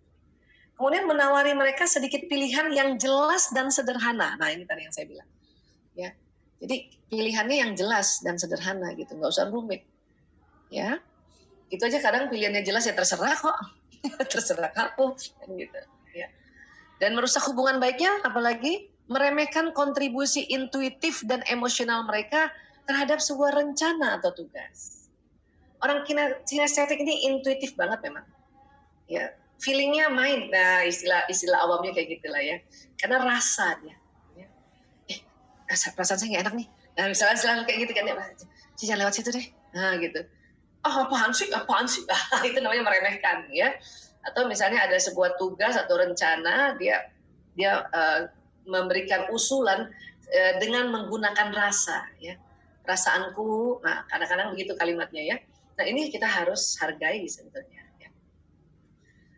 Kemudian menawari mereka sedikit pilihan yang jelas dan sederhana. Nah ini tadi yang saya bilang. Ya, jadi pilihannya yang jelas dan sederhana gitu, nggak usah rumit. Ya, itu aja kadang pilihannya jelas ya terserah kok, terserah kamu, gitu. Ya. Dan merusak hubungan baiknya, apalagi meremehkan kontribusi intuitif dan emosional mereka terhadap sebuah rencana atau tugas. Orang kinestetik ini intuitif banget memang. Ya, feelingnya main. Nah, istilah awamnya kayak gitulah ya. Karena rasa dia. Ya. Perasaan saya nggak enak nih. Nah, misalnya selalu kayak gitu kan ya, jangan lewat situ deh. Nah, gitu. Apaan sih? Itu namanya meremehkan ya. Atau misalnya ada sebuah tugas atau rencana, dia memberikan usulan dengan menggunakan rasa ya. Perasaanku, nah kadang-kadang begitu kalimatnya ya. Nah ini kita harus hargai sebetulnya. Ya.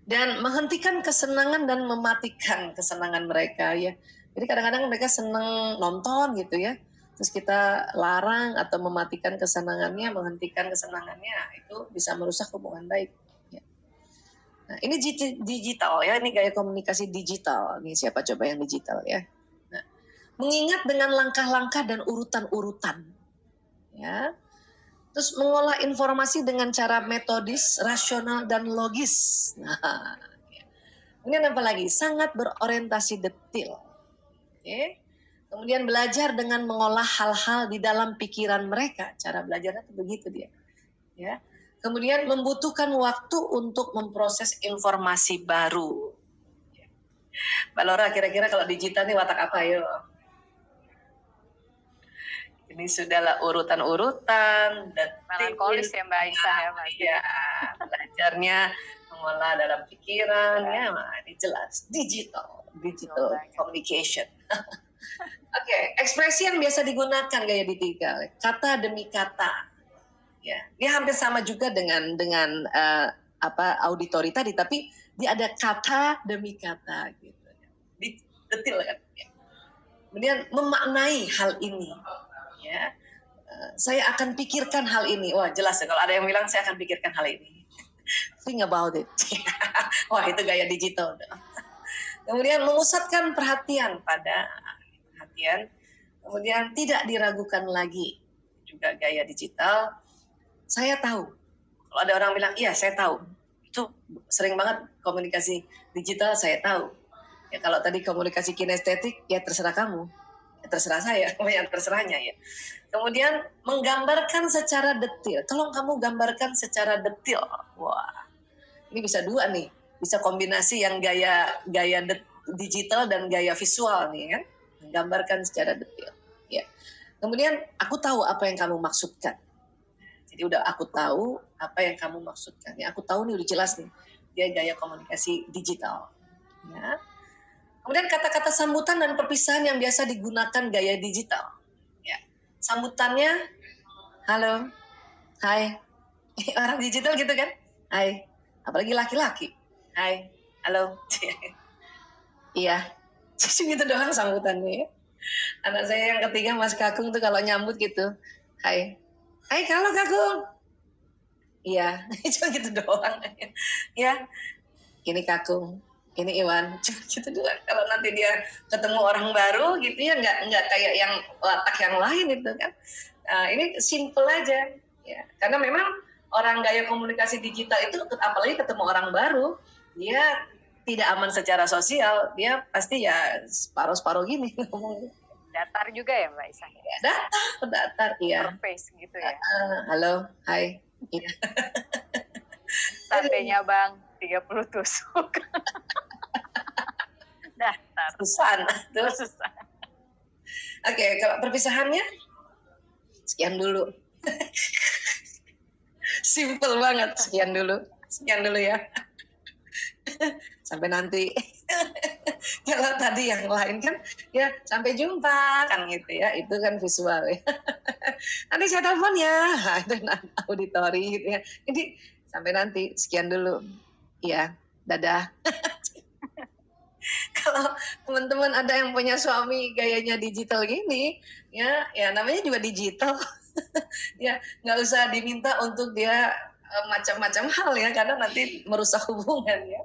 Dan menghentikan kesenangan dan mematikan kesenangan mereka ya. Jadi kadang-kadang mereka senang nonton gitu ya. Terus kita larang atau mematikan kesenangannya, menghentikan kesenangannya, itu bisa merusak hubungan baik. Ya. Nah, ini digital ya, ini gaya komunikasi digital. Ini siapa coba yang digital ya? Nah, mengingat dengan langkah-langkah dan urutan-urutan. Ya. Terus mengolah informasi dengan cara metodis, rasional, dan logis. Nah, ya. Kemudian apa lagi? Sangat berorientasi detail. Okay. Kemudian belajar dengan mengolah hal-hal di dalam pikiran mereka. Cara belajarnya itu begitu dia. Ya. Kemudian membutuhkan waktu untuk memproses informasi baru. Mbak Laura, kira-kira kalau digital ini watak apa ya? Ini sudahlah urutan-urutan. Melankolis ya Mbak Aisyah ya Mbak. Ya, belajarnya mengolah dalam pikiran. Ya, ini jelas. Digital communication. Oke, ekspresi yang biasa digunakan gaya digital, kata demi kata. Ya, dia hampir sama juga dengan auditori tadi, tapi dia ada kata demi kata gitu. Detail kan. Ya. Kemudian memaknai hal ini. Ya. Saya akan pikirkan hal ini. Wah, jelas ya kalau ada yang bilang saya akan pikirkan hal ini. Think about it. Wah, itu gaya digital. Kemudian memusatkan perhatian pada kemudian tidak diragukan lagi, juga gaya digital. Saya tahu, kalau ada orang bilang iya saya tahu, itu sering banget komunikasi digital saya tahu. Ya kalau tadi komunikasi kinestetik ya terserah kamu, ya terserah saya, yang terserahnya ya. Kemudian menggambarkan secara detail. Kalau kamu gambarkan secara detail, wah ini bisa 2 nih, bisa kombinasi yang gaya digital dan gaya visual nih kan. Gambarkan secara detail. Ya. Kemudian aku tahu apa yang kamu maksudkan. Jadi udah aku tahu apa yang kamu maksudkan. Ya, aku tahu nih udah jelas nih. Dia gaya komunikasi digital. Ya. Kemudian kata-kata sambutan dan perpisahan yang biasa digunakan gaya digital. Ya. Sambutannya, halo, hai. Orang digital gitu kan, hai. Apalagi laki-laki, hai, halo. Iya, gitu doang sambutannya ya. Anak saya yang ketiga Mas Kakung tuh kalau nyambut gitu, hai, hai kalau Kakung. Iya, cuma gitu doang. Ya, ini Kakung, ini Iwan, cuma gitu doang. Kalau nanti dia ketemu orang baru gitu ya, nggak kayak yang watak yang lain itu kan. Ini simple aja, ya. Karena memang orang gaya komunikasi digital itu, apalagi ketemu orang baru, dia tidak aman secara sosial, dia pasti ya separuh-separuh gini ngomongnya. Datar juga ya Mbak Isa? Ya, datar, iya. Surface gitu ya. Halo, hai. Iya. Satenya Bang, 30 tusuk. Datar. Susah. Oke, kalau perpisahannya, sekian dulu. Simple banget, sekian dulu ya. Sampai nanti. Kalau tadi yang lain kan ya sampai jumpa kan gitu ya, itu kan visual ya. Nanti saya telepon ya, itu auditori gitu ya. Jadi sampai nanti, sekian dulu ya, dadah. Kalau teman-teman ada yang punya suami gayanya digital gini ya namanya juga digital. Ya nggak usah diminta untuk dia macam-macam hal ya, karena nanti merusak hubungan ya.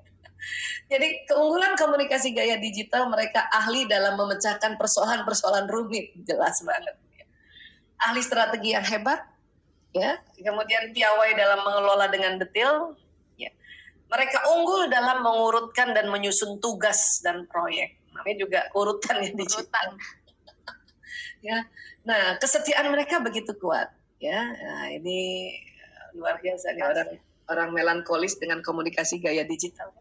Jadi keunggulan komunikasi gaya digital, mereka ahli dalam memecahkan persoalan-persoalan rumit, jelas banget. Ahli strategi yang hebat, ya. Kemudian piawai dalam mengelola dengan detail. Ya. Mereka unggul dalam mengurutkan dan menyusun tugas dan proyek. Namanya juga urutan ya digital. Ya. Nah, kesetiaan mereka begitu kuat. Ya, nah, ini luar biasa nih orang melankolis dengan komunikasi gaya digital.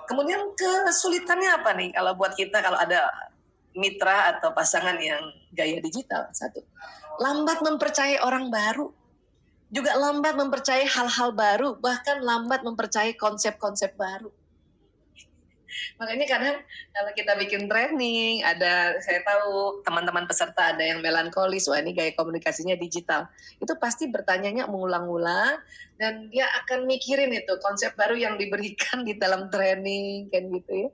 Kemudian kesulitannya apa nih kalau buat kita kalau ada mitra atau pasangan yang gaya digital? Satu, lambat mempercayai orang baru, juga lambat mempercayai hal-hal baru, bahkan lambat mempercayai konsep-konsep baru. Makanya kadang kalau kita bikin training, saya tahu teman-teman peserta ada yang melankolis, wah ini gaya komunikasinya digital. Itu pasti bertanyanya mengulang-ulang, dan dia akan mikirin itu konsep baru yang diberikan di dalam training, kan gitu ya.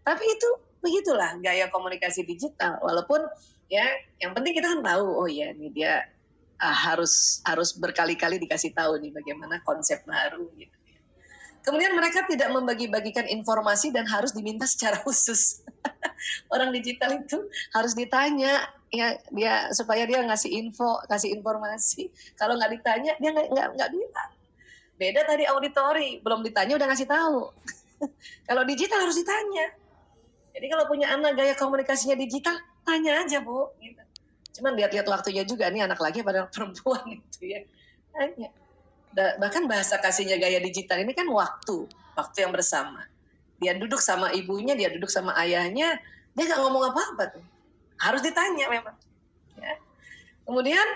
Tapi itu begitulah gaya komunikasi digital. Walaupun ya yang penting kita kan tahu, oh ya ini dia harus berkali-kali dikasih tahu nih bagaimana konsep baru gitu. Kemudian mereka tidak membagi-bagikan informasi dan harus diminta secara khusus. Orang digital itu harus ditanya ya dia supaya dia ngasih informasi. Kalau nggak ditanya dia nggak bilang. Beda tadi auditori, belum ditanya udah ngasih tahu. Kalau digital harus ditanya. Jadi kalau punya anak gaya komunikasinya digital, tanya aja Bu. Gitu. Cuman lihat-lihat waktunya juga nih anak lagi pada perempuan itu ya. Tanya. Bahkan bahasa kasihnya gaya digital ini kan waktu yang bersama. Dia duduk sama ibunya, dia duduk sama ayahnya, dia nggak ngomong apa-apa tuh. Harus ditanya memang. Ya. Kemudian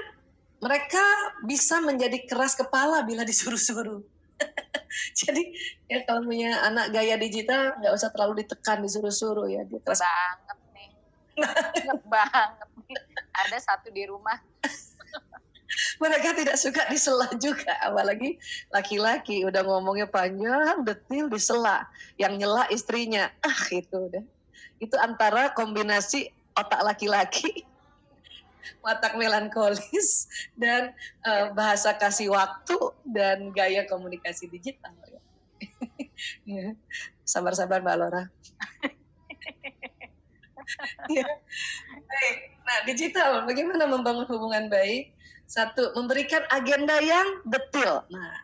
mereka bisa menjadi keras kepala bila disuruh-suruh. Jadi ya kalau punya anak gaya digital nggak usah terlalu ditekan, disuruh-suruh ya. Dia keras banget nih. banget nih. Ada satu di rumah. Mereka tidak suka disela juga, apalagi laki-laki udah ngomongnya panjang, detil, disela. Yang nyela istrinya, itu udah. Itu antara kombinasi otak laki-laki, watak melankolis, dan bahasa kasih waktu, dan gaya komunikasi digital. Ya. Sabar-sabar Mbak Lora. Ya. Baik. Nah, digital, bagaimana membangun hubungan baik? Satu, memberikan agenda yang detail. Nah,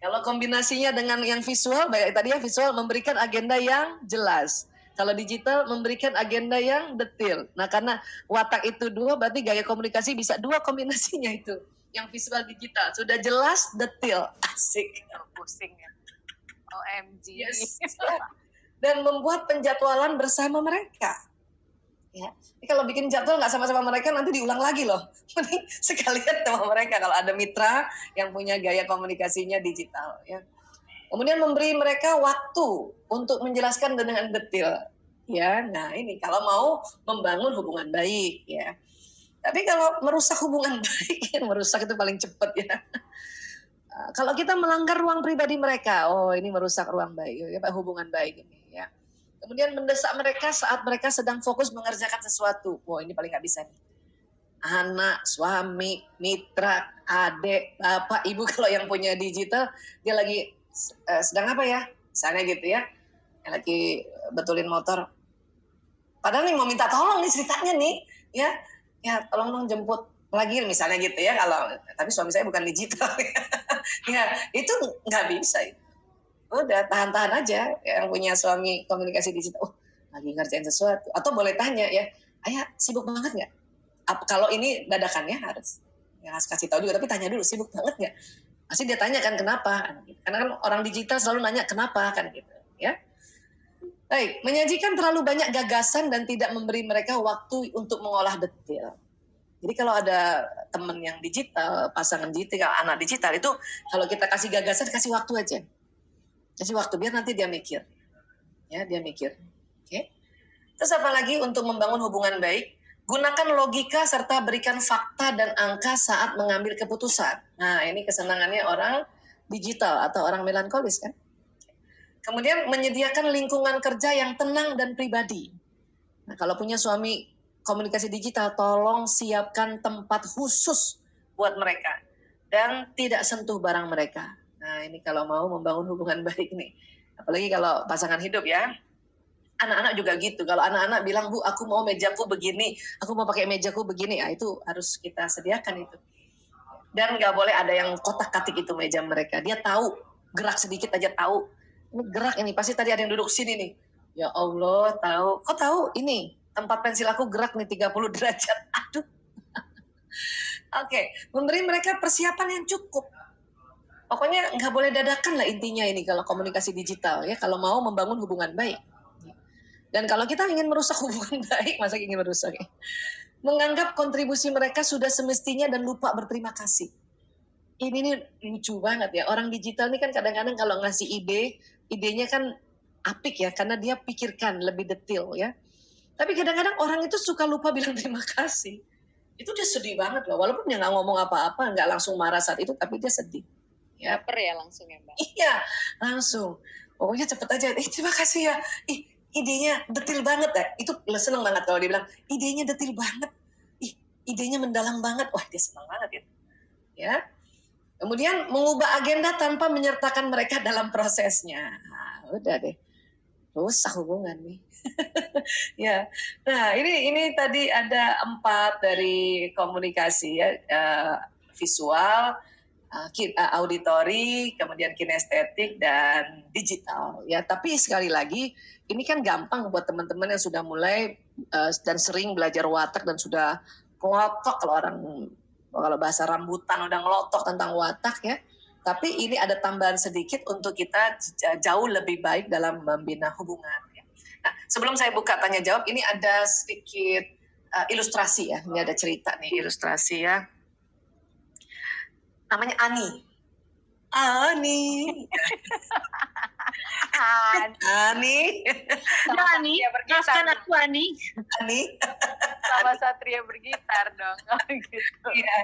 kalau kombinasinya dengan yang visual, baik tadi ya visual, memberikan agenda yang jelas. Kalau digital, memberikan agenda yang detail. Nah, karena watak itu dua, berarti gaya komunikasi bisa dua kombinasinya itu. Yang visual digital, sudah jelas, detail. Asik. Pusing ya. OMG. Yes. Dan membuat penjadwalan bersama mereka. Ya. Jadi kalau bikin jadwal nggak sama-sama mereka nanti diulang lagi loh. Jadi sekalian sama mereka kalau ada mitra yang punya gaya komunikasinya digital. Ya. Kemudian memberi mereka waktu untuk menjelaskan dengan detail. ya. Nah ini kalau mau membangun hubungan baik ya. Tapi kalau merusak hubungan baik, merusak itu paling cepat ya. Kalau kita melanggar ruang pribadi mereka, oh ini merusak ruang baik, ya, hubungan baik ini ya. Kemudian mendesak mereka saat mereka sedang fokus mengerjakan sesuatu, oh ini paling nggak bisa nih. Anak, suami, mitra, adik, bapak, ibu kalau yang punya digital, dia lagi sedang apa ya? Misalnya gitu ya, lagi betulin motor. Padahal nih mau minta tolong nih ceritanya nih, ya tolong dong jemput lagi misalnya gitu ya. Kalau tapi suami saya bukan digital, ya itu nggak bisa. Udah tahan-tahan aja yang punya suami komunikasi digital. Oh lagi ngerjain sesuatu. Atau boleh tanya ya, ayah sibuk banget nggak? Kalau ini dadakan ya harus kasih tahu juga, tapi tanya dulu sibuk banget nggak? Pasti dia tanya kan kenapa? Karena kan orang digital selalu nanya kenapa kan gitu ya. Baik, menyajikan terlalu banyak gagasan dan tidak memberi mereka waktu untuk mengolah detail. Jadi kalau ada teman yang digital, pasangan digital, anak digital itu kalau kita kasih gagasan kasih waktu aja. Kasih waktu biar nanti dia mikir. Ya, dia mikir. Oke. Terus apa lagi untuk membangun hubungan baik? Gunakan logika serta berikan fakta dan angka saat mengambil keputusan. Nah, ini kesenangannya orang digital atau orang melankolis kan. Kemudian menyediakan lingkungan kerja yang tenang dan pribadi. Nah, kalau punya suami komunikasi digital, tolong siapkan tempat khusus buat mereka dan tidak sentuh barang mereka. Nah, ini kalau mau membangun hubungan baik nih. Apalagi kalau pasangan hidup ya. Anak-anak juga gitu. Kalau anak-anak bilang, Bu, aku mau mejaku begini, aku mau pakai mejaku begini, itu harus kita sediakan itu. Dan nggak boleh ada yang kotak-katik itu meja mereka. Dia tahu, gerak sedikit aja tahu. Ini gerak ini, pasti tadi ada yang duduk sini nih. Ya Allah, tahu. Kok tahu ini? Tempat pensil aku gerak nih 30 derajat. Aduh. Oke, memberi mereka persiapan yang cukup. Pokoknya nggak boleh dadakan lah intinya ini kalau komunikasi digital ya. Kalau mau membangun hubungan baik. Dan kalau kita ingin merusak hubungan baik, masa ingin merusak ya? Menganggap kontribusi mereka sudah semestinya dan lupa berterima kasih. Ini nih lucu banget ya. Orang digital ini kan kadang-kadang kalau ngasih idenya kan apik ya, karena dia pikirkan lebih detail ya. Tapi kadang-kadang orang itu suka lupa bilang terima kasih. Itu dia sedih banget loh. Walaupun dia nggak ngomong apa-apa, nggak langsung marah saat itu, tapi dia sedih. Ya. Baper ya langsung ya Mbak? Iya, langsung. Pokoknya cepet aja. Terima kasih ya. Idenya detil banget ya. Itu seneng banget kalau dia bilang, idenya detil banget. Idenya mendalam banget. Wah, dia seneng banget ya. Ya. Kemudian mengubah agenda tanpa menyertakan mereka dalam prosesnya. Nah, udah deh. Rusak hubungan nih. Ya. Nah, ini tadi ada 4 dari komunikasi ya. Visual, auditori, kemudian kinestetik dan digital ya. Tapi sekali lagi ini kan gampang buat teman-teman yang sudah mulai dan sering belajar watak dan sudah ngelotok kalau bahasa rambutan udah ngelotok tentang watak ya. Tapi ini ada tambahan sedikit untuk kita jauh lebih baik dalam membina hubungan. Ya. Nah, sebelum saya buka tanya jawab, ini ada sedikit ilustrasi ya. Ini ada cerita nih ilustrasi ya. Namanya Ani. Ani, maafkan aku Ani. Sama Satria bergitar dong. Gitu. Ya.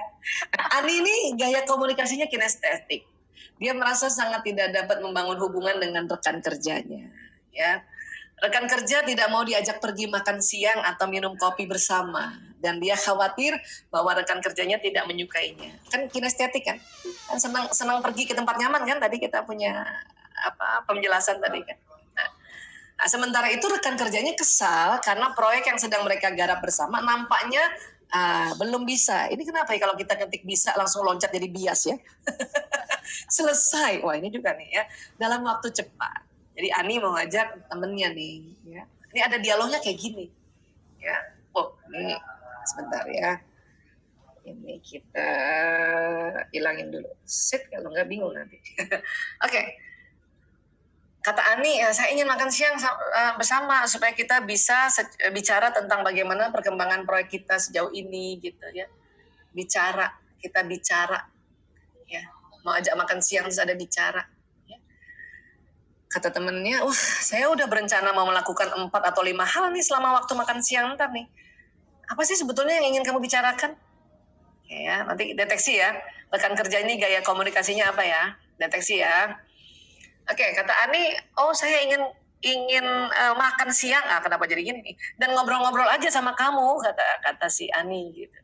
Ani ini gaya komunikasinya kinestetik. Dia merasa sangat tidak dapat membangun hubungan dengan rekan kerjanya. Ya. Rekan kerja tidak mau diajak pergi makan siang atau minum kopi bersama. Dan dia khawatir bahwa rekan kerjanya tidak menyukainya. Kan kinestetik kan? Kan senang pergi ke tempat nyaman kan? Tadi kita punya penjelasan tadi kan. Nah, sementara itu rekan kerjanya kesal karena proyek yang sedang mereka garap bersama nampaknya belum bisa. Ini kenapa ya kalau kita ketik bisa langsung loncat jadi bias ya? Selesai. Wah ini juga nih ya. Dalam waktu cepat. Jadi Ani mau ngajak temennya nih. Ya. Ini ada dialognya kayak gini. Ya. Oh ini sebentar ya. Ini kita hilangin dulu. Set kalau nggak bingung nanti. Oke. Kata Ani, saya ingin makan siang bersama supaya kita bisa bicara tentang bagaimana perkembangan proyek kita sejauh ini gitu ya. Kita bicara ya. Mau ajak makan siang terus ada bicara. Ya. kata temennya, wah saya udah berencana mau melakukan 4 atau 5 hal nih selama waktu makan siang ntar nih. Apa sih sebetulnya yang ingin kamu bicarakan? Ya, nanti deteksi ya. Rekan kerja ini gaya komunikasinya apa ya? Deteksi ya. Oke, kata Ani, oh saya ingin makan siang, kenapa jadi gini? Dan ngobrol-ngobrol aja sama kamu, kata si Ani gitu.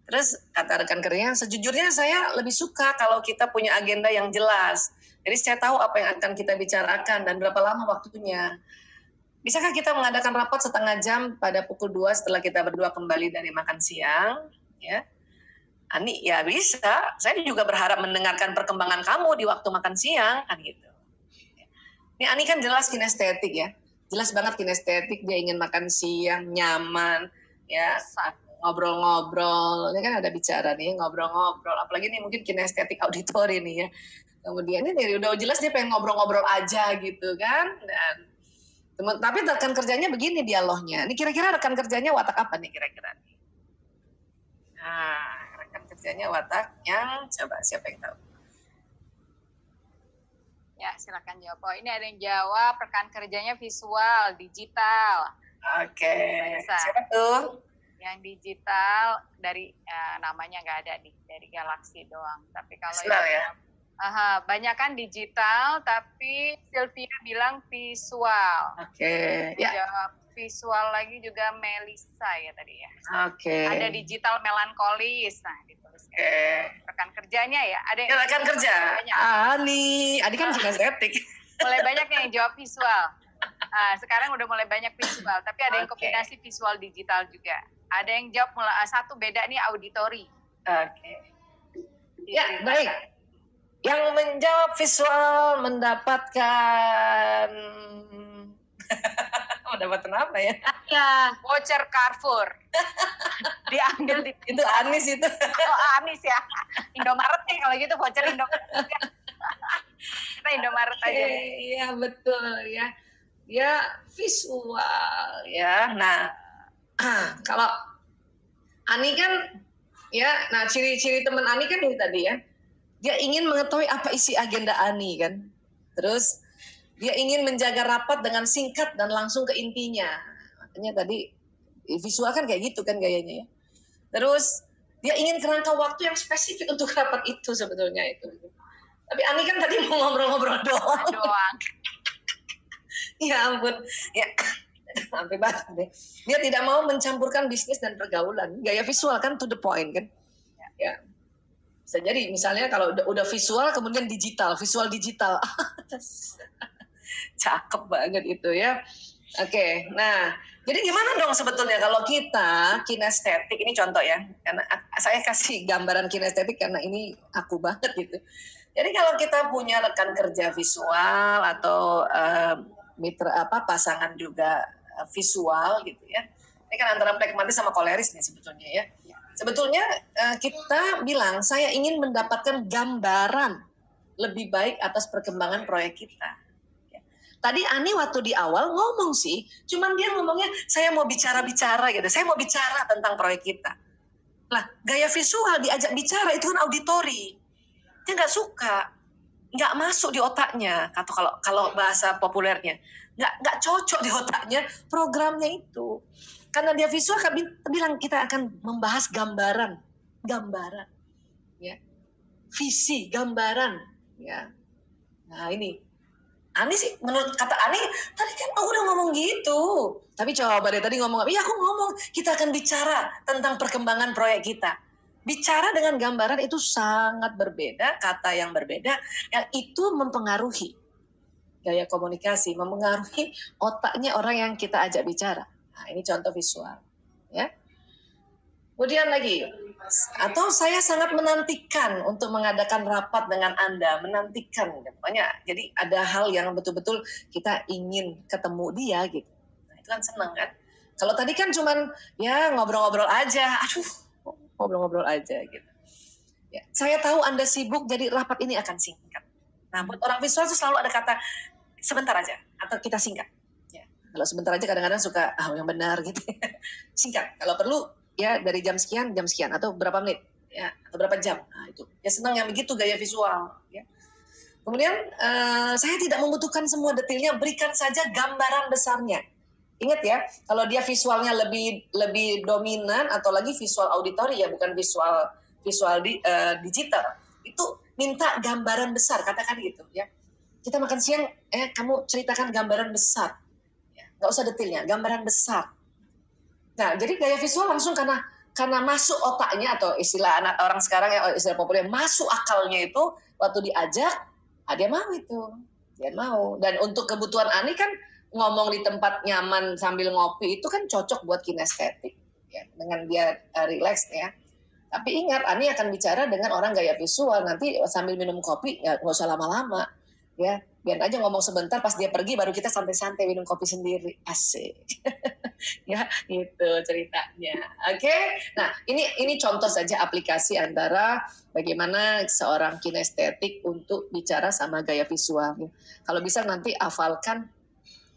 Terus kata rekan kerjanya, sejujurnya saya lebih suka kalau kita punya agenda yang jelas. Jadi saya tahu apa yang akan kita bicarakan dan berapa lama waktunya. Bisakah kita mengadakan rapat setengah jam pada pukul 2 setelah kita berdua kembali dari makan siang? Ya, Ani, ya bisa. Saya juga berharap mendengarkan perkembangan kamu di waktu makan siang, kan gitu. Ini Ani kan jelas kinestetik ya. Jelas banget kinestetik, dia ingin makan siang, nyaman, ya. Ngobrol-ngobrol, ini kan ada bicara nih, ngobrol-ngobrol, apalagi nih mungkin kinestetik auditori nih ya. Kemudian ini udah jelas dia pengen ngobrol-ngobrol aja gitu kan. Dan tapi rekan kerjanya begini dialognya. Ini kira-kira rekan kerjanya watak apa nih kira-kira? Nah, rekan kerjanya watak yang coba siapa yang tahu? Ya, silakan jawab. Oh, ini ada yang jawab rekan kerjanya visual, digital. Oke. Siapa tuh? Yang digital dari namanya nggak ada nih, dari Galaxy doang. Tapi kalau ya? Banyak kan digital, tapi Sylvia bilang visual. Oke. Ya. Jawab visual lagi juga Melisa ya tadi ya. Oke. Ada digital melankolis, nah ditulis. Rekan kerjanya ya. Ada yang rekan kerja. Ani kan kinestetik. Mulai banyak yang jawab visual. Sekarang udah mulai banyak visual, tapi ada yang kombinasi visual digital juga. Ada yang jawab satu beda nih auditori. Oke. Ya, baik. Yang menjawab visual mendapatkan mendapatkan apa ya? Ya, voucher Carrefour. Diambil itu Anis itu. Oh, Anis ya. Indomaret nih kalau gitu voucher Indomaret. Kita Indomaret aja. Iya, betul ya. Ya, visual ya. Nah, kalau Ani kan ya, nah ciri-ciri teman Ani kan ini tadi ya. Dia ingin mengetahui apa isi agenda Ani kan. Terus dia ingin menjaga rapat dengan singkat dan langsung ke intinya. Makanya tadi visual kan kayak gitu kan gayanya ya. Terus dia ingin kerangka waktu yang spesifik untuk rapat itu sebetulnya itu. Tapi Ani kan tadi mau ngobrol-ngobrol doang. Ya ampun. Ya. Sampai banget deh. Dia tidak mau mencampurkan bisnis dan pergaulan. Gaya visual kan to the point kan. Ya. Bisa jadi misalnya kalau udah visual kemudian visual digital. Cakep banget itu ya. Oke, nah jadi gimana dong sebetulnya kalau kita kinestetik, ini contoh ya, karena saya kasih gambaran kinestetik karena ini aku banget gitu. Jadi kalau kita punya rekan kerja visual atau mitra pasangan juga visual gitu ya, ini kan antara pragmatis sama koleris nih sebetulnya ya. Sebetulnya kita bilang saya ingin mendapatkan gambaran lebih baik atas perkembangan proyek kita. Tadi Ani waktu di awal ngomong sih, cuman dia ngomongnya saya mau bicara-bicara gitu, saya mau bicara tentang proyek kita. Lah, gaya visual diajak bicara itu kan auditori. Dia nggak suka, nggak masuk di otaknya, atau kalau bahasa populernya, nggak cocok di otaknya programnya itu. Karena dia visual, kami bilang kita akan membahas gambaran, ya, visi, gambaran, ya. Nah ini. Ani sih, menurut kata Ani, tadi kan aku udah ngomong gitu. Tapi coba deh tadi ngomong, iya aku ngomong, kita akan bicara tentang perkembangan proyek kita. Bicara dengan gambaran itu sangat berbeda, kata yang berbeda, yang itu mempengaruhi gaya komunikasi, mempengaruhi otaknya orang yang kita ajak bicara. Nah ini contoh visual. Ya. Kemudian lagi, atau saya sangat menantikan untuk mengadakan rapat dengan Anda, menantikan, pokoknya jadi ada hal yang betul-betul kita ingin ketemu dia gitu. Nah, itu kan senang kan. Kalau tadi kan cuman ya ngobrol-ngobrol aja, ngobrol-ngobrol aja gitu. Ya, saya tahu Anda sibuk, jadi rapat ini akan singkat. Nah, buat orang visual itu selalu ada kata sebentar aja atau kita singkat. Ya, kalau sebentar aja kadang-kadang suka yang benar gitu. Singkat. Kalau perlu ya dari jam sekian atau berapa menit ya atau berapa jam. Nah itu ya senang yang begitu gaya visual ya. Kemudian saya tidak membutuhkan semua detailnya, berikan saja gambaran besarnya. Ingat ya, kalau dia visualnya lebih dominan atau lagi visual auditori ya, bukan visual digital, itu minta gambaran besar, katakan gitu ya. Kita makan siang, kamu ceritakan gambaran besar, nggak usah detailnya, gambaran besar. Nah, jadi gaya visual langsung karena masuk otaknya, atau istilah anak orang sekarang ya, istilah populer, masuk akalnya itu waktu diajak, dia mau itu, dia mau. Dan untuk kebutuhan Ani kan ngomong di tempat nyaman sambil ngopi itu kan cocok buat kinestetik, ya, dengan dia relax ya. Tapi ingat, Ani akan bicara dengan orang gaya visual, nanti sambil minum kopi nggak usah lama-lama, ya. Biar aja ngomong sebentar, pas dia pergi baru kita santai-santai minum kopi sendiri, asik. Ya, itu ceritanya. Oke. Nah, ini contoh saja aplikasi antara bagaimana seorang kinestetik untuk bicara sama gaya visual. Kalau bisa nanti hafalkan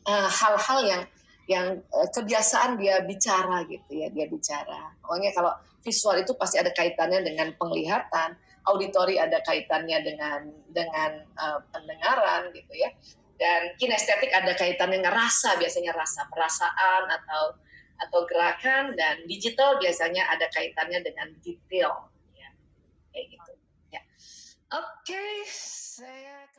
hal-hal yang kebiasaan dia bicara gitu ya, dia bicara. Pokoknya kalau visual itu pasti ada kaitannya dengan penglihatan, auditori ada kaitannya dengan pendengaran gitu ya. Dan kinestetik ada kaitannya dengan rasa, biasanya rasa perasaan atau gerakan, dan digital biasanya ada kaitannya dengan detail ya. Kayak gitu. Ya. Oke, saya